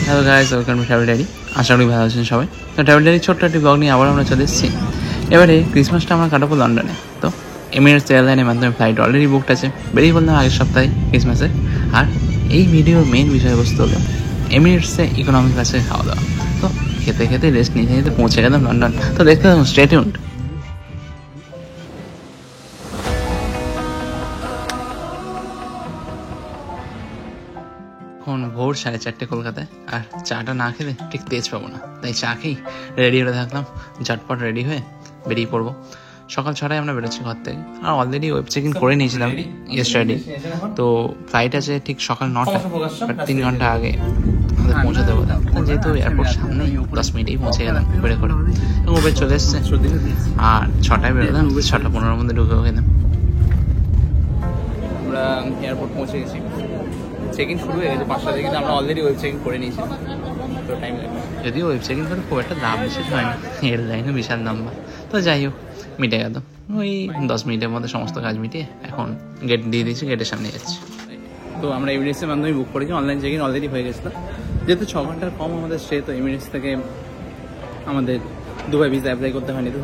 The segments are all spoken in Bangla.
Hello guys, welcome to travel diary. আশা করি ভালো আছেন সবাই। তো ট্রাভেল ডায়েরি ছোট্ট একটি ব্লগ নিয়ে আবার আমরা চলে এসেছি। এবারে ক্রিসমাসটা আমরা কাটাবো লন্ডনে। তো এমিরেটস এয়ারলাইনের মাধ্যমে ফ্লাইট অলরেডি বুকড আছে, বেরিয়ে বললাম আগের সপ্তাহে ক্রিসমাসে। আর এই ভিডিওর মেইন বিষয়বস্তু হলো এমিরেটসে ইকোনমি ক্লাসে খাওয়া দাওয়া। তো খেতে খেতে রেস্ট নিতে নিতে পৌঁছে গেলাম লন্ডন। তো দেখতে থাকুন, স্টে টিউনড। এখন ভোর 4:30 কলকাতায়, আর চাটা না খেলে ঠিক তেজ পাবো না, তাই চা খেয়েই রেডি হয়ে থাকলাম। ঝটপট রেডি হয়ে বেরিয়ে পড়বো। সকাল 6টায় আমরা বেরোচ্ছি ঘর থেকে, আর অলরেডি ওয়েব চেক ইন করে নিয়েছিলাম ইয়েস্টারডে। তো ফ্লাইট আছে ঠিক সকাল 9টায়, বাট 3 ঘন্টা আগে আমাদের পৌঁছাতে হবে। যেহেতু এয়ারপোর্ট সামনেই, 10 মিনিটেই পৌঁছে গেলাম করে এবং উবের চলে এসছে। আর 6টায় বেরোলাম, 6:15-র মধ্যে ঢুকেও গেলাম। আমরা এয়ারপোর্ট পৌঁছে গেছি, চেক ইন শুরু হয়ে গেছে 5টা থেকে। আমরা অলরেডি ওয়েব চেক ইন করে নিয়েছি, তো টাইম লাগবে। যদিও ওয়েব চেক ইন করে খুব একটা দাম বেশি হয় না, এয়ারলাইনও বিশাল লম্বা। তো যাই হোক, মিটে গেল ওই 10 মিনিটের মধ্যে সমস্ত কাজ মিটিয়ে এখন গেট দিয়ে দিয়েছি, গেটের সামনে যাচ্ছি। তো আমরা এমিরেটসের মাধ্যমে বুক করেছি, অনলাইন চেক ইন অলরেডি হয়ে গেছিলো। যেহেতু 6 ঘন্টার কম আমাদের স্টে, তো এমিরেটস থেকে আমাদের দুবাই ভিসা অ্যাপ্লাই করতে হয়নি। তো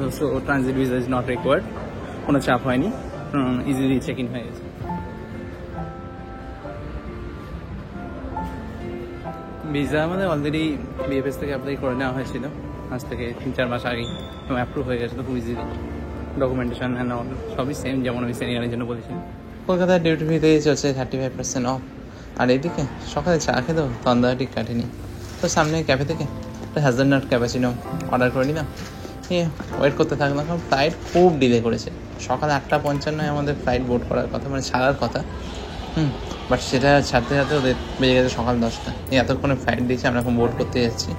transit visa is not required, কোনো চাপ হয়নি, ইজিলি চেক ইন হয়ে গেছে। ভিসা আমাদের অলরেডি বিএফএস থেকে অ্যাপ্লাই করে নেওয়া হয়েছিল আজ থেকে 3-4 মাস আগেই, এবং অ্যাপ্রুভ হয়ে গেছে। তো খুব ইজিলি ডকুমেন্টেশন অ্যান্ড অল সবই সেম, যেমন আমি সিনিয়রের জন্য বলেছি। কলকাতার ডিউটি ফ্রিতে চলছে 35% অফ। আর এইদিকে সকালে চা খেতেও তন্দা ঠিক কাটেনি। তো সামনে ক্যাফে থেকে হ্যাজেলনাট ক্যাপাচিনো অর্ডার করে নিলাম, ওয়েট করতে থাকলাম। কারণ ফ্লাইট খুব ডিলে করেছে। সকাল 8:55 আমাদের ফ্লাইট বোর্ড করার কথা, মানে ছাড়ার কথা। বাট সেটা ছাড়তে ছাড়তে ওদের বেজে গেছে সকাল 10টা। এতক্ষণে ফ্লাইট দিয়েছে, আমরা এখন বোর্ড করতে যাচ্ছি।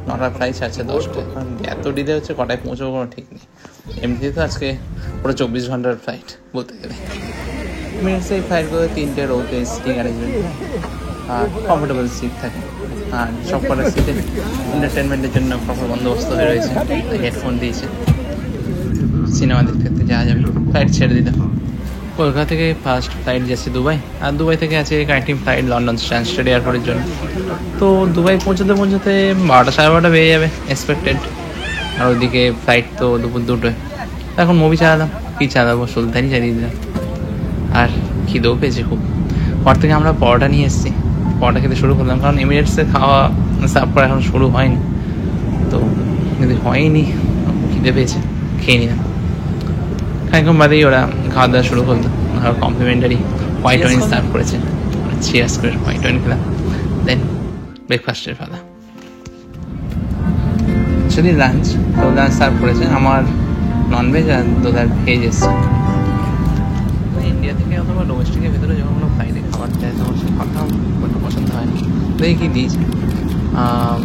9টার ফ্লাইট ছাড়ছে 10টায়। কারণ এত ডিলে হচ্ছে, কটায় পৌঁছবো কোনো ঠিক নেই। এমনিতে তো আজকে পুরো 24 ঘন্টার ফ্লাইট বলতে গেলে। এমিরেটসে এই ফ্লাইটগুলো 3টে রোতে সিটিং অ্যারেঞ্জমেন্ট, আর কমফোর্টেবল সিট থাকে। আর সব কটা সিটে এন্টারটেনমেন্টের জন্য প্রপার বন্দোবস্ত হয়ে রয়েছে। হেডফোন দিয়েছে, সিনেমা দেখতে যাওয়া যাবে। ফ্লাইট ছেড়ে দিলাম। কলকাতা থেকে ফার্স্ট ফ্লাইট যাচ্ছে দুবাই, আর দুবাই থেকে আছে কানেক্টিং ফ্লাইট লন্ডন স্ট্যানস্টেড এয়ারপোর্টের জন্য। তো দুবাই পৌঁছাতে 12টা 12:30 বেজে যাবে এক্সপেক্টেড। আর ওইদিকে ফ্লাইট তো দুপুর 2টোয়। এখন মুভি চালালাম, কী চালাবো, সুলতানি চালিয়ে দিলাম। আর খিদেও পেয়েছে খুব। পর থেকে আমরা পরোটা নিয়ে এসেছি, পরোটা খেতে শুরু করলাম। কারণ এমিরেটসে খাওয়া সার্ভ করা এখন শুরু হয়নি, তো যদি হয়নি খিদে পেয়েছে, খেয়ে নিলাম। খানিকক্ষণ বাদেই ওরা খাওয়া দাওয়া শুরু করলো। ওরা কমপ্লিমেন্টারি হোয়াইট ওয়াইন সার্ভ করেছে, চিয়ার্স করে হোয়াইট ওয়াইন খেলাম। দেন ব্রেকফাস্টের পালা। যদি লাঞ্চ, তো লাঞ্চ সার্ভ করেছে আমার ননভেজ, আর দোদার ভেজ এসছে। ইন্ডিয়া থেকে অথবা ডোমেস্টিকের ভেতরে যখন কোনো ফ্লাইটে খাবার দেয়, তখন সে খাওয়াটা খুব পছন্দ হয় না। দেখি কী দিয়েছে,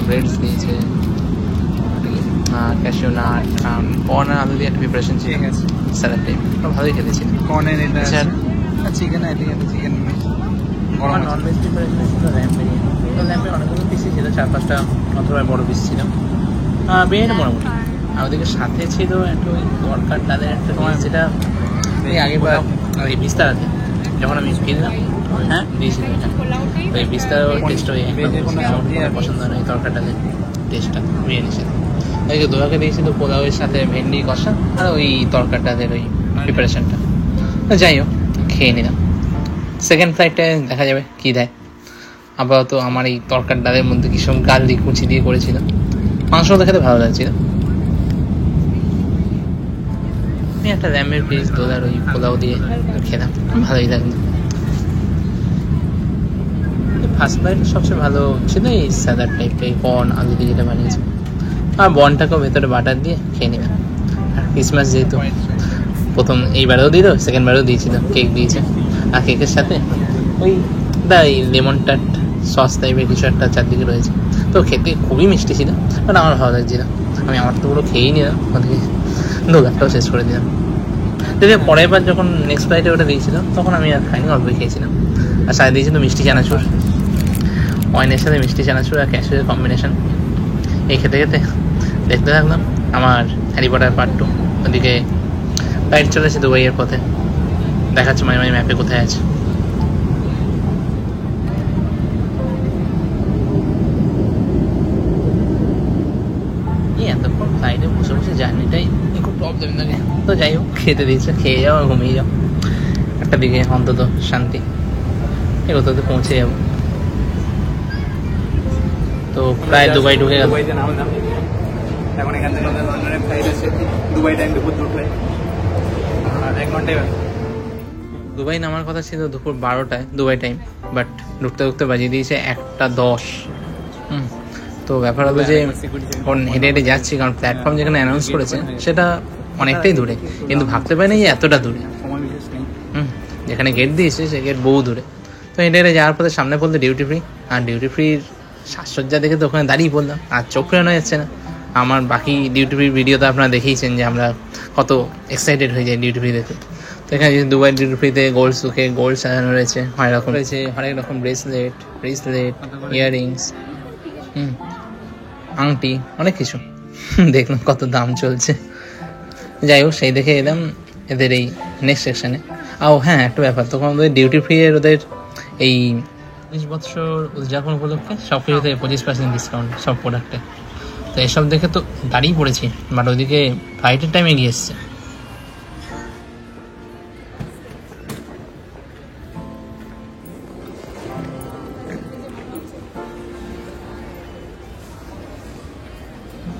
ব্রেডস দিয়েছে, ক্যাশিউ নাট, কর্ন আর আলু দিয়ে একটা প্রিপারেশন ছিল, স্যালাড টাইপ। ভালোই খেতেছিল। কর্নের এটা চিকেন, চিকেন আমার ননভেজ প্রিপারেশন ছিল ল্যাম্প বিরিয়ানি। তো ল্যাম্পের অনেকগুলো পিসই ছিল, 4-5টা অথবা বড় পিস ছিল। বিরিয়ানি মোটামুটি। আর ওদিকে সাথে ছিল একটা ওই তরকার ডালের একটা তোমার, যেটা আগে এই বিস্তারাতে যখন আমি কিনলাম, হ্যাঁ দিয়েছিল। তো এই বিস্তার টেস্ট হয়ে পছন্দ হয় না এই তরকার ডালের টেস্টটা বিরিয়ানির সাথে। ওইকে দোয়াকে দিয়েছিল পোলাওয়ের সাথে ভেন্ডি কষা, আর ওই তরকারটাদের ওই প্রিপারেশনটা। যাই হোক, খেয়ে নিলাম। সেকেন্ড ফ্লাইটে দেখা যাবে কী দেয়। আপাতত আমার এই তরকার ডালের মধ্যে কী সব গার্লিক কুচি দিয়ে করেছিল, মাংস খেতে ভালো লাগছিল। আমি একটা ল্যাম্বের পিস দোলার ওই পোলাও দিয়ে খেলাম, ভালোই লাগলো। ফার্স্ট ফ্লাইটে সবচেয়ে ভালো ছিল এই স্যালাড টাইপটা, এই কর্ন আলু দিয়ে যেটা বানিয়েছে। আর বনটাকেও ভেতরে বাটার দিয়ে খেয়ে নিলাম। আর ক্রিসমাস যেহেতু প্রথম, এইবারেও দিল, সেকেন্ডবারেও দিয়েছিল, কেক দিয়েছে। আর কেকের সাথে ওই লেমন টার্ট সস টাইপের কিছু একটা চারদিকে রয়েছে। তো খেতে খুবই মিষ্টি ছিল, বাট আমার ভালো লাগছিল। আমি আমার তো পুরো খেয়েই নিলাম, ওদিকে দোকানটাও শেষ করে দিলাম। যদিও পরের বার যখন নেক্সট ফ্লাইটে ওটা দিয়েছিল, তখন আমি আর খাইনি, অল্প খেয়েছিলাম। আর সাথে দিয়েছিল মিষ্টি চানাচুর, ওয়াইনের সাথে মিষ্টি চানাচুর আর ক্যাশিউয়ের কম্বিনেশন। এই খেতে খেতে দেখতে থাকলাম আমার হ্যারি পটার পার্ট 2। ওদিকে ফ্লাইট চলেছে দুবাইয়ের পথে, দেখাচ্ছে মাঝে মাঝে ম্যাপে কোথায় আছে। প্রবলেম থাকে। তো যাই হোক, খেতে দিয়েছে, খেয়ে যাও আর ঘুমিয়ে যাও, একটা দিকে অন্তত শান্তি, এগোতে হতে পৌঁছে যাবো। তো প্রায় দুবাই ঢুকে গেল। দুবাইতে নামলাম এখন, এখান থেকে লন্ডনের ফ্লাইট আছে, দুবাই টাইম দুপুর 2টায়, আর 1 ঘন্টায়। দুবাই নামার কথা ছিল দুপুর 12টায় দুবাই টাইম, বাট ঢুকতে ঢুকতে বাজিয়ে দিয়েছে 1:10। তো ব্যাপার হলো যে এখন হেঁটে হেঁটে যাচ্ছি, কারণ প্ল্যাটফর্ম যেখানে অ্যানাউন্স করেছে সেটা অনেকটাই দূরে, কিন্তু ভাবতে পারিনি যে এতটা দূরে। যেখানে গেট দিয়েছে সে গেট বহু দূরে। তো হেঁটে হেঁটে যাওয়ার পথে সামনে পড়লো ডিউটি ফ্রি, আর ডিউটি ফ্রির সাজসজ্জা দেখে তো ওখানে দাঁড়িয়ে পড়লাম, আর চোখ ফেরানো যাচ্ছে না। আমার বাকি ডিউটি ফ্রির ভিডিওতে আপনারা দেখেইছেন যে আমরা কত এক্সাইটেড হয়ে যাই ডিউটি ফ্রি দেখে। তো এখানে দুবাই ডিউটি ফ্রিতে গোল্ড সুখে গোল্ড সাজানো রয়েছে, হরেক রকম রয়েছে, হরেক রকম ব্রেসলেট, ইয়াররিংস, আংটি, অনেক কিছু। দেখলাম কত দাম চলছে। যাই হোক, সেই দেখে এলাম এদের এই নেক্সট সেকশনে। হ্যাঁ, একটা ব্যাপার, তখন ওদের ডিউটি ফ্রি এর ওদের এই 20 বছর উদযাপন উপলক্ষে সব কিছুতে 25% ডিসকাউন্ট সব প্রোডাক্টে। তো এসব দেখে তো দাঁড়িয়ে পড়েছি, বাট ওইদিকে ফ্লাইটের টাইমে গিয়ে এসছে।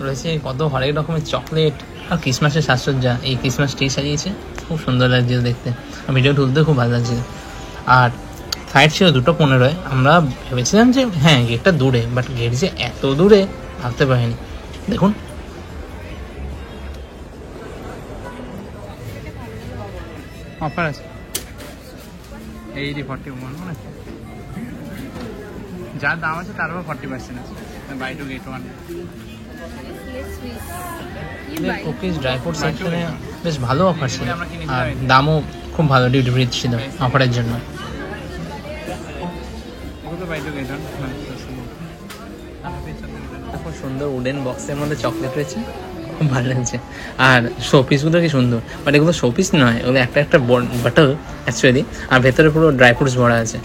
রয়েছে কত হরেক রকমের চকলেট আর ক্রিসমাসের সাজসজ্জা। এই ক্রিসমাস ট্রি সাজিয়েছে, খুব সুন্দর লাগছিল দেখতে, ভিডিও তুলতে খুব ভালো লাগছিল। আর ফ্লাইট ছিল 2:15। আমরা ভেবেছিলাম যে হ্যাঁ গেটটা দূরে, বাট গেট যে এত দূরে ভাবতে পারিনি। দেখুন, অফার আছে 40 আছে, যার দাম আছে তার উপর 40% আছে, buy two get one. Cookies dry fruit সেকশনে বেশ ভালো অফার ছিল, আর দামও খুব ভালো, ডিউটি ফ্রি ছিল অফারের জন্য। খুব সুন্দর উডেন বক্সের মধ্যে চকলেট রয়েছে, খুব ভালো লাগছে। আর শোপিসগুলো কি সুন্দর, বাট এগুলো শোপিস নয়, এগুলো একটা একটা বাটল অ্যাকচুয়ালি, আর ভেতরে পুরো ড্রাই ফ্রুটস ভরা আছে।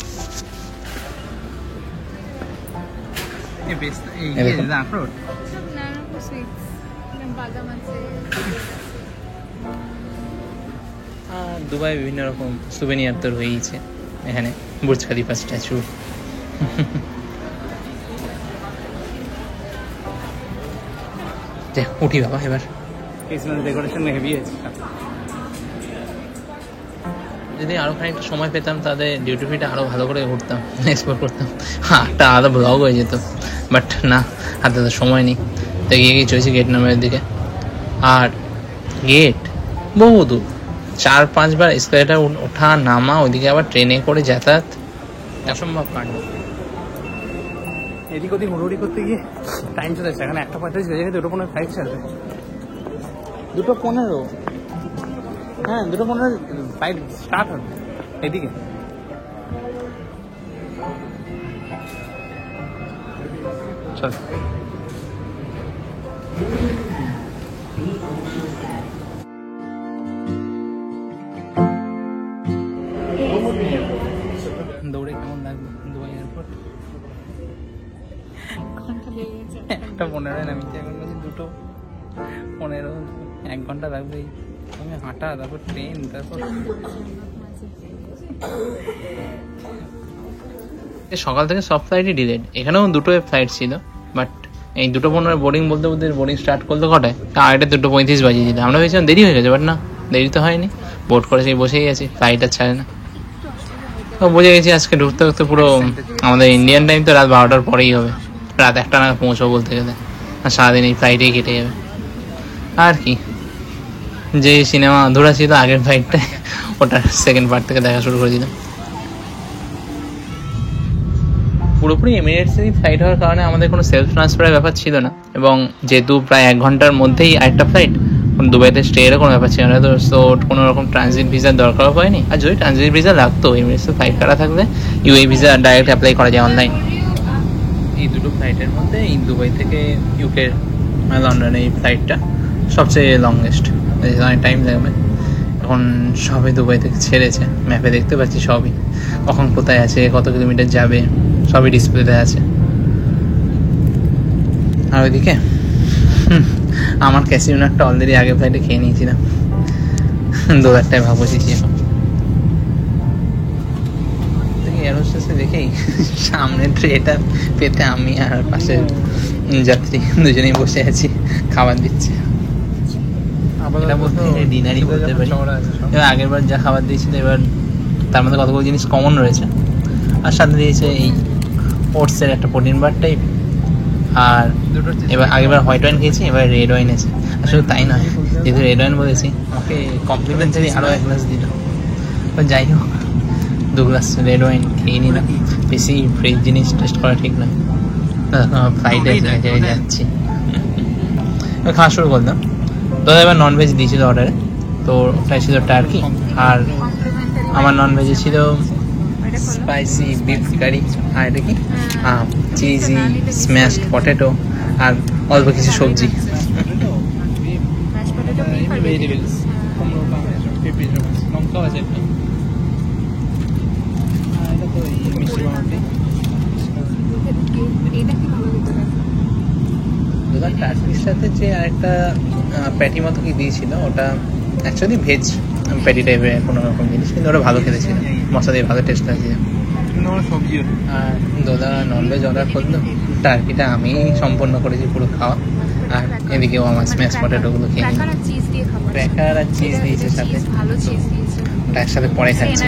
দুবাই বিভিন্ন রকম সুভেনিয়ার তো রয়েছে, এখানে বুর্জ খলিফা স্ট্যাচু। উঠি বাবা এবার। যদি আরো খানিকটা সময় পেতাম তাহলে ডিউটি ফ্রিটা আরো ভালো করে ঘুরতাম, এক্সপ্লোর করতাম, একটা আলাদা ব্লগ হয়ে যেত, বাট না, হাতে তো সময় নেই। তো এগিয়ে গিয়ে চলেছি গেট নাম্বারের দিকে। আর গেট বহু দূর, 4-5 বার এসকেলেটর ওঠা নামা, ওইদিকে আবার ট্রেনে করে যাতায়াত, অসম্ভব কাণ্ড। এদিক ওদিক হুড়োড়ি করতে গিয়ে টাইম চলে যাচ্ছে, এখানে 1:45 বেজে গেছে, 2:15 ফ্লাইট ছাড়বে। 2:15, হ্যাঁ 2:15 ফ্লাইট স্টার্ট হবে এদিকে। চল দৌড়ে কেমন লাগবে দুবাই এয়ারপোর্ট? 1:15 নামিয়েছি, এখন বলছি 2:15, 1 ঘন্টা লাগবেই। তুমি হাঁটা, তারপর ট্রেন, তারপর সকাল থেকে সব ফ্লাইটই ডিলেড। এখানেও 2টো ফ্লাইট ছিল, বাট এই 2:15 বোর্ডিং বলতে বলতে বোর্ডিং স্টার্ট করলো কটায়, 2:35 বাজিয়ে দিল। আমরা ভেবেছিলাম দেরি হয়ে গেছে, বাট না, দেরি তো হয়নি, বোর্ড করে সেই বসেই আছি, ফ্লাইট আর ছাড়ে না। তো বুঝে গেছি আজকে ঢুকতে ঢুকতে পুরো আমাদের ইন্ডিয়ান টাইম তো রাত 12টার পরেই হবে, রাত 1টা নাগাদ পৌঁছবো বলতে গেলে, আর সারাদিন এই ফ্লাইটেই কেটে যাবে। আর কি, যে সিনেমা অধুরা ছিল আগের ফ্লাইটটায়, ওটার সেকেন্ড পার্ট থেকে দেখা শুরু করে দিলাম। পুরোপুরি এমিরেটসেরই ফ্লাইট হওয়ার কারণে আমাদের কোনো সেলফ ট্রান্সফারের ব্যাপার ছিল না, এবং যেহেতু প্রায় 1 ঘন্টার মধ্যেই আরেকটা ফ্লাইট, দুবাইতে স্টেরও কোনো ব্যাপার ছিল না, তো কোনো রকম ট্রানজিট ভিসার দরকারও পড়েনি। আর যদি ট্রানজিট ভিসা লাগতো, এমিরেটসের ফ্লাইট কাটা থাকলে ইউএই ভিসা ডাইরেক্ট অ্যাপ্লাই করা যায় অনলাইন। এই দুটো ফ্লাইটের মধ্যে এই দুবাই থেকে ইউকে লন্ডন এই ফ্লাইটটা সবচেয়ে লংগেস্ট, অনেক টাইম লাগবে। এখন সবই দুবাই থেকে ছেড়েছে, ম্যাপে দেখতে পাচ্ছি সবই, কখন কোথায় আছে, কত কিলোমিটার যাবে, সবই ডিসপ্লেতে আছে। আর ওইদিকে আমার ক্যাসিউনারটা অলরেডি আগে ফ্লাইটে খেয়ে নিয়েছিলাম, 2,000টায় ভাগ বসেছি। এয়ারহোস্টেসে দেখেই সামনে ট্রেটা পেতে আমি আর পাশের যাত্রী দুজনেই বসে আছি, খাবার দিচ্ছে। ডিনারই বলতে পারি। এবার আগের বার যা খাবার দিয়েছিল এবার তার মধ্যে কতগুলো জিনিস কমন রয়েছে, আর সাথে দিয়েছে এই ওটসের একটা প্রোটিন বার টাইপ, আর এবার আগেরবার হোয়াইট ওয়াইন খেয়েছি, এবার রেড ওয়াইন আছে। আসলে তাই নয়, যেহেতু রেড ওয়াইন বলেছি আমাকে কমপ্লিমেন্টারি আরও 1 গ্লাস দিল। যাই হোক 2 গ্লাস রেড ওয়াইন খেয়ে নিলাম, বেশি ফ্রেশ জিনিস টেস্ট করা ঠিক নয়। ফ্লাইটে যাচ্ছি, খাওয়া শুরু করলাম। তো এবার ননভেজ দিয়েছিল অর্ডারে, তো ওটাই ছিল টার্কি, আর আমার ননভেজে ছিল স্পাইসি বিফ কারি, আর এটা কি চিজি স্ম্যাশড পটেটো, আর অল্প কিছু সবজি। টার্কির সাথে যে আরেকটা প্যাটি মতো কি দিয়েছিল, ওটা অ্যাকচুয়ালি ভেজ প্যাটি টাইপের কোনো রকম জিনিস, কিন্তু ওটা ভালো খেতে ছিল, মশলা দিয়ে ভালো টেস্ট লাগছে। আর দাদা ননভেজ অর্ডার করলো, টার্কিটা আমি সম্পূর্ণ করেছি পুরো খাওয়া, আর এদিকেও আমার স্ম্যাশ পটেটোগুলো খেয়ে নিই। ক্র্যাকার আর চিজ দিয়েছে সাথে, ওটা একসাথে পরে খাচ্ছি।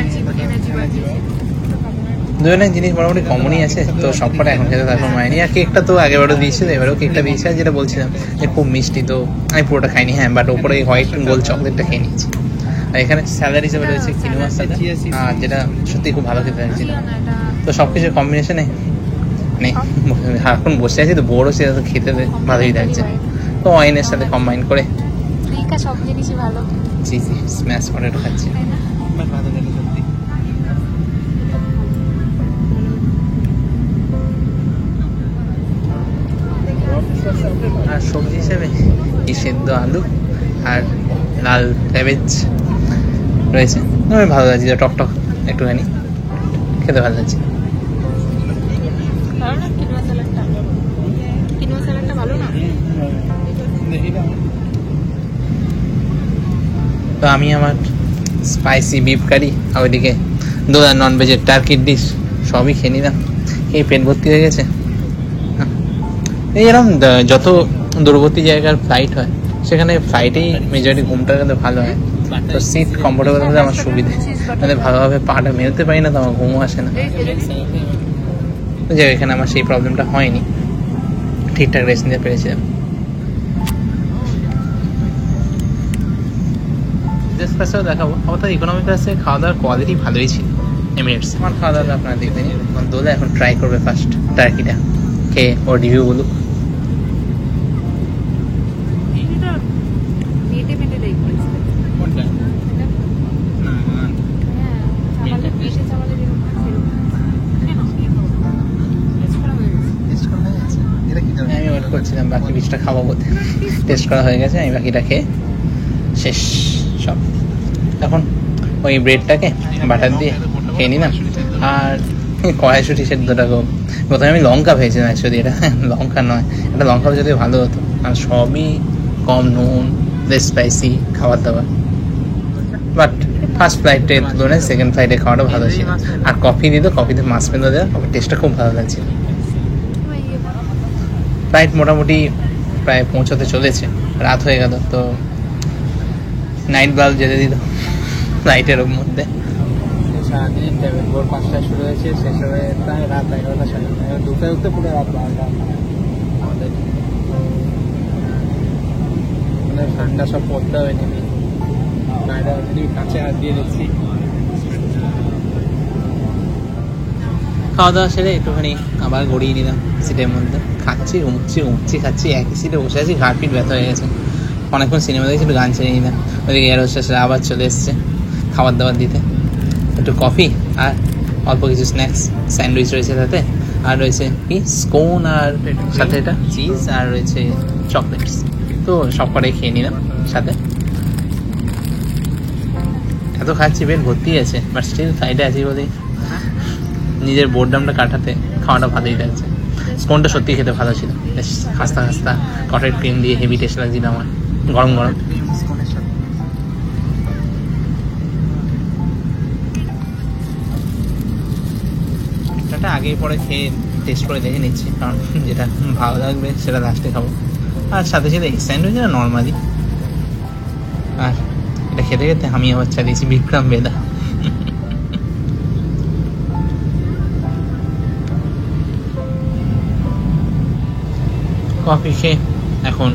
দুজনের জিনিস মোটামুটি কমনই আছে, তো সবকটা এখন খেতে তারপর মায়নি। আর কেকটা তো আগেবারও দিয়েছিল, এবারেও কেকটা দিয়েছে, আর যেটা বলছিলাম যে খুব মিষ্টি, তো আমি পুরোটা খাইনি। হ্যাঁ, বাট ওপরে হোয়াইট গোল চকলেটটা খেয়ে নিয়েছি। আর এখানে স্যালাড হিসেবে রয়েছে কিনোয়ার সাথে, আর যেটা সত্যি খুব ভালো খেতে লাগছিল। তো সব কিছুর কম্বিনেশনে মানে এখন বসে আছি তো বোরও সে খেতে ভালোই লাগছে, তো ওয়াইনের সাথে কম্বাইন করে সব জিনিসই ভালো। জি জি, স্ম্যাশ পটেটো খাচ্ছি, ভালো লাগে সত্যি। আর সবজি হিসেবে এই সেদ্ধ আলু আর লাল ক্যাবেজ রয়েছে, আমার ভালো লাগছে, টকটক একটুখানি খেতে ভালো লাগছে। তো আমি আমার স্পাইসি বিফ কারি আর ওইদিকে দোলা ননভেজের টার্কির ডিশ সবই খেয়ে নিলাম, এই পেট ভর্তি হয়ে গেছে। এই এরকম যত দূরবর্তী জায়গার ফ্লাইট হয় সেখানে ফ্লাইটেই মেজরিটি ঘুমটা গেলে ভালো হয়, তো সিট কমফোর্টেবল হলে আমার সুবিধে, মানে ভালোভাবে পাটা মেলতে পারি না, তো আমার ঘুমও আসে না। যে এখানে আমার সেই প্রবলেমটা হয়নি, ঠিকঠাক রেস্ট নিতে পেরেছিলাম। বিজনেস ক্লাসেও দেখাবো, অর্থাৎ ইকোনমি ক্লাসে খাওয়া দাওয়ার কোয়ালিটি ভালোই ছিল এমিরেটস। আমার খাওয়া দাওয়াটা আপনারা দেখবেন, দোলে এখন ট্রাই করবে ফার্স্ট টার্কিটা খেয়ে, ওর রিভিউ বলুক। আমি ওয়েট করছিলাম বাকি পিসটা খাবো বলতে, টেস্ট করা হয়ে গেছে, আমি বাকিটা খেয়ে শেষ সব। এখন ওই ব্রেডটাকে বাটার দিয়ে খেয়ে নিলাম, আর কড়াইশুঁটি সেদ্ধটাকে প্রথমে আমি লঙ্কা ভেজেছিলাম, অ্যাকচুয়ালি এটা লঙ্কা নয়, এটা লঙ্কা যদি ভালো হতো। আর সবই কম নুন, বেশ স্পাইসি খাবার দাবার, বাট ফার্স্ট ফ্লাইটের তুলনায় সেকেন্ড ফ্লাইটে খাওয়াটা ভালো ছিল। আর কফি দিত, কফিতে মাছ পেঁদো দেওয়া, কফির টেস্টটা খুব ভালো লাগছিল। ফ্লাইট মোটামুটি প্রায় পৌঁছতে চলেছে, রাত হয়ে গেল, তো নাইট বাল্ব যেতে দিল ফ্লাইটের মধ্যে। সারাদিন ভোর 5টায় শুরু হয়েছে, শেষ হয়ে প্রায় রাত 11টা সাড়ে 2টায় উঠতে পুরো রাত 12টা। আমাদের ঠান্ডা সব পড়তে হবে নাকি, গাড়িটা অলরেডি কাছে হাত দিয়ে দেখছি। খাওয়া দাওয়া সেরে একটুখানি আবার গড়িয়ে নিলাম সিটের মধ্যে, খাচ্ছি ঘুমছি খাচ্ছি, একই সিটে বসে আছি, ঘাট পিঠ ব্যথা হয়ে গেছে। অনেকক্ষণ সিনেমা দেখছি, একটু গান ছেড়ে নিলাম। ওইদিকে এয়ার হোস্টেসরা আবার চলে এসছে খাবার দাবার দিতে, একটু কফি আর অল্প কিছু স্ন্যাক্স, স্যান্ডউইচ রয়েছে তাতে, আর রয়েছে কি স্কোন, আর সাথে এটা চিজ, আর রয়েছে চকলেটস। তো সব কটাই খেয়ে নিলাম সাথে। এত খাচ্ছি পেট ভর্তি আছে, বাট স্টিল ফ্লাইটে আছি বলেই নিজের বোর্ডামটা কাটাতে খাওয়াটা ভালোই লাগছে। স্কোনটা সত্যি খেতে ভালো ছিল, বেশ খাস্তা খাস্তা কটেড ক্রিম দিয়ে হেভি টেস্ট লাগছিল আমার, গরম গরম। এটা আগেই পরে খেয়ে টেস্ট করে দেখে নিচ্ছি, কারণ যেটা ভালো লাগবে সেটা লাস্টে খাবো। আর সাথে সাথে এক্সটেন্ড হয়েছে না নর্মালি। আর এটা খেতে খেতে আমি আবার চালিয়েছি বিক্রম বেদা। কফি খেয়ে এখন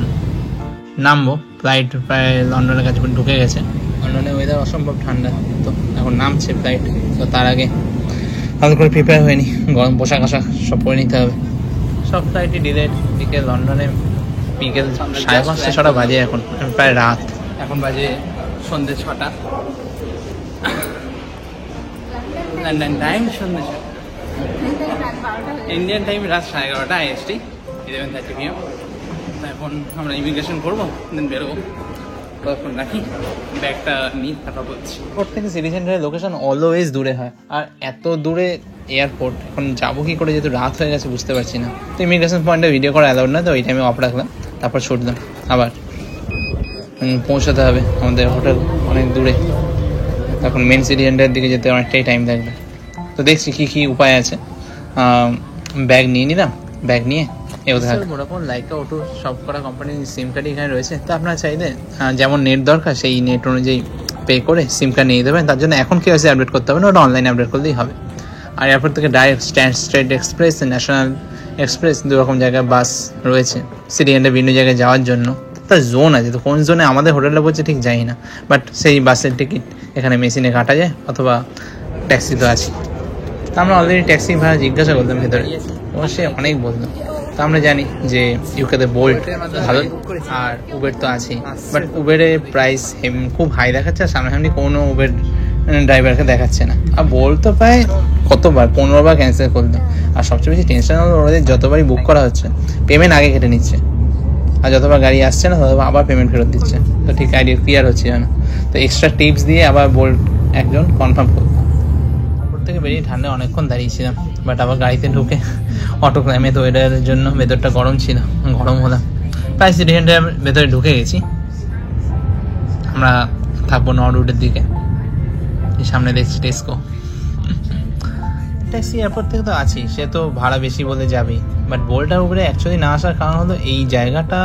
নামবো, ফ্লাইট প্রায় লন্ডনের কাছে ঢুকে গেছে। লন্ডনের ওয়েদার অসম্ভব ঠান্ডা, তো এখন নামছে ফ্লাইট। তো তার আগে ভালো করে প্রিপেয়ার হয়নি, গরম পোশাক আশাক সব পরে নিতে হবে। সব ফ্লাইটই ডিলেড। বিকেল লন্ডনে বিকেল 5:30 6টা বাজে, এখন প্রায় রাত, এখন বাজে সন্ধ্যে 6টা। লন্ডন টাইম সন্ধ্যে 6টা, ইন্ডিয়ান টাইম রাত 11:30 IST 11:30 PM। এখন আমরা ইমিগ্রেশন করবো, দেন বেরোবো। তখন রাখি ব্যাগটা নিই, তারপর বলছি। এয়ারপোর্ট থেকে সিটি সেন্টারের লোকেশন অলওয়েজ দূরে হয়, আর এত দূরে এয়ারপোর্ট এখন যাবো কি করে, যেহেতু রাত হয়ে গেছে বুঝতে পারছি না। তো ইমিগ্রেশন পয়েন্টে ভিডিও করা অ্যালাউড না, তো ওই টাইমে অফ রাখলাম, তারপর ছুটলাম। আবার পৌঁছাতে হবে, আমাদের হোটেল অনেক দূরে, এখন মেন সিটি সেন্টারের দিকে যেতে অনেকটাই টাইম লাগবে। তো দেখছি কী কী উপায় আছে। ব্যাগ নিয়ে নিলাম, ব্যাগ নিয়ে ভোডাফোন, লাইকা, ওটো সব কটা কোম্পানির সিম কার্ডই এখানে রয়েছে। তো আপনারা চাইলে যেমন নেট দরকার সেই নেট অনুযায়ী পে করে সিম কার্ড নিয়ে দেবেন। তার জন্য এখন কেওয়াইসি আপডেট করতে হবে না, ওটা অনলাইনে আপডেট করলেই হবে। আর এয়ারপোর্ট থেকে direct state express, national express, দুরকম জায়গায় বাস রয়েছে সিটি সেন্টার বিভিন্ন জায়গায় যাওয়ার জন্য। তার জোন আছে, তো কোন জোনে আমাদের হোটেলটা পড়ছে ঠিক জানি না, বাট সেই বাসের টিকিট এখানে মেশিনে কাটা যায়, অথবা ট্যাক্সি তো আছে। তো আমরা অলরেডি ট্যাক্সি ভাড়া জিজ্ঞাসা করলাম ভেতরে, অবশ্যই অনেক বললাম। তো আমরা জানি যে ইউকেতে বোল্ট ভালো, আর উবের তো আছেই, বাট উবেরের প্রাইস খুব হাই দেখাচ্ছে, আর সামনাসামনি কোনো উবের ড্রাইভারকে দেখাচ্ছে না। আর বোল্ট তো প্রায় কতবার 15 বার ক্যান্সেল করলাম। আর সবচেয়ে বেশি টেনশন হলো ওদের যতবারই বুক করা হচ্ছে পেমেন্ট আগে কেটে নিচ্ছে, আর যতবার গাড়ি আসছে না ততবার আবার পেমেন্ট ফেরত দিচ্ছে। তো ঠিক আইডিয়া ক্লিয়ার হচ্ছে না, তো এক্সট্রা টিপস দিয়ে আবার বোল্ট একজন কনফার্ম করলো। থেকে বেরিয়ে ঠান্ডায় অনেকক্ষণ দাঁড়িয়েছিলাম, বাট আবার গাড়িতে ঢুকে অটো ক্লাইমেট ওয়েদারের জন্য ভেতরটা গরম ছিল, গরম হলাম। প্রায় সিটি সেন্টারের ভেতরে ঢুকে গেছি। আমরা থাকবো নর্থ রুটের দিকে, সামনে দেখছি টেস্কো। ট্যাক্সি এয়ারপোর্ট থেকে তো আছি, সে তো ভাড়া বেশি বলে যাবেই, বাট বোল্টার উপরে অ্যাকচুয়ালি না আসার কারণ হলো এই জায়গাটা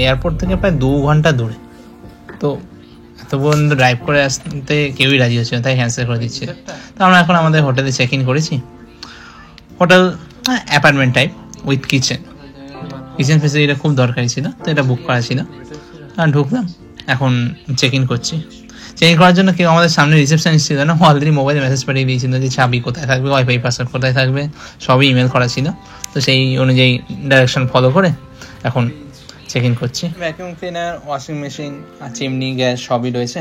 এয়ারপোর্ট থেকে প্রায় 2 ঘন্টা দূরে। তো এত পর্যন্ত ড্রাইভ করে আসতে কেউই রাজি হচ্ছে না, তাই ক্যান্সেল করে দিচ্ছে। তো আমরা এখন আমাদের হোটেলে চেক ইন করেছি। Hotel apartment type with kitchen ফেসিলিটিটা খুব দরকারি ছিল, তো এটা বুক করা ছিল। আর ঢুকলাম, এখন চেক ইন করছি। চেক ইন করার জন্য কেউ আমাদের সামনে রিসেপশনিস্ট ছিল না, অলরেডি মোবাইলে মেসেজ পাঠিয়ে দিয়েছিল যে চাবি কোথায় থাকবে, ওয়াইফাই পাসওয়ার্ড কোথায় থাকবে, সবই ইমেল করা ছিল। তো সেই অনুযায়ী ডাইরেকশন ফলো করে এখন চেক ইন করছি। ভ্যাকুয়াম ক্লিনার, ওয়াশিং মেশিন আর চিমনি, গ্যাস সবই রয়েছে।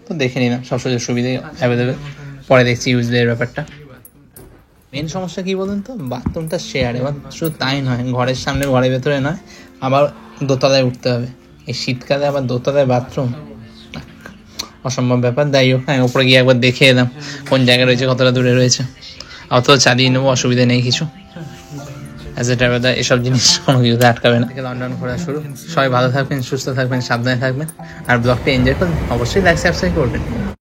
তো দেখে নিলাম, সব সুযোগ সুবিধাই অ্যাভেলেবেল। পরে দেখছি ইউজের ব্যাপারটা। মেন সমস্যা কী বলুন তো, বাথরুমটা শেয়ার। এবার শুধু তাই নয়, ঘরের সামনে ঘরের ভেতরে নয়, আবার দোতলায় উঠতে হবে। এই শীতকালে আবার দোতলায় বাথরুম, অসম্ভব ব্যাপার। যাই হোক, হ্যাঁ, ওপরে গিয়ে একবার দেখে এলাম কোন জায়গায় রয়েছে, কতটা দূরে রয়েছে। অত চালিয়ে নেবো, অসুবিধা নেই কিছু। অ্যাজ এ ড্রাইভার এসব জিনিস কোনো কিছুতে আটকাবে না। লন্ডন ঘোরা শুরু। সবাই ভালো থাকবেন, সুস্থ থাকবেন, সাবধানে থাকবেন, আর ব্লগটা এনজয় করবেন। অবশ্যই লাইক সাবস্ক্রাইব করবেন।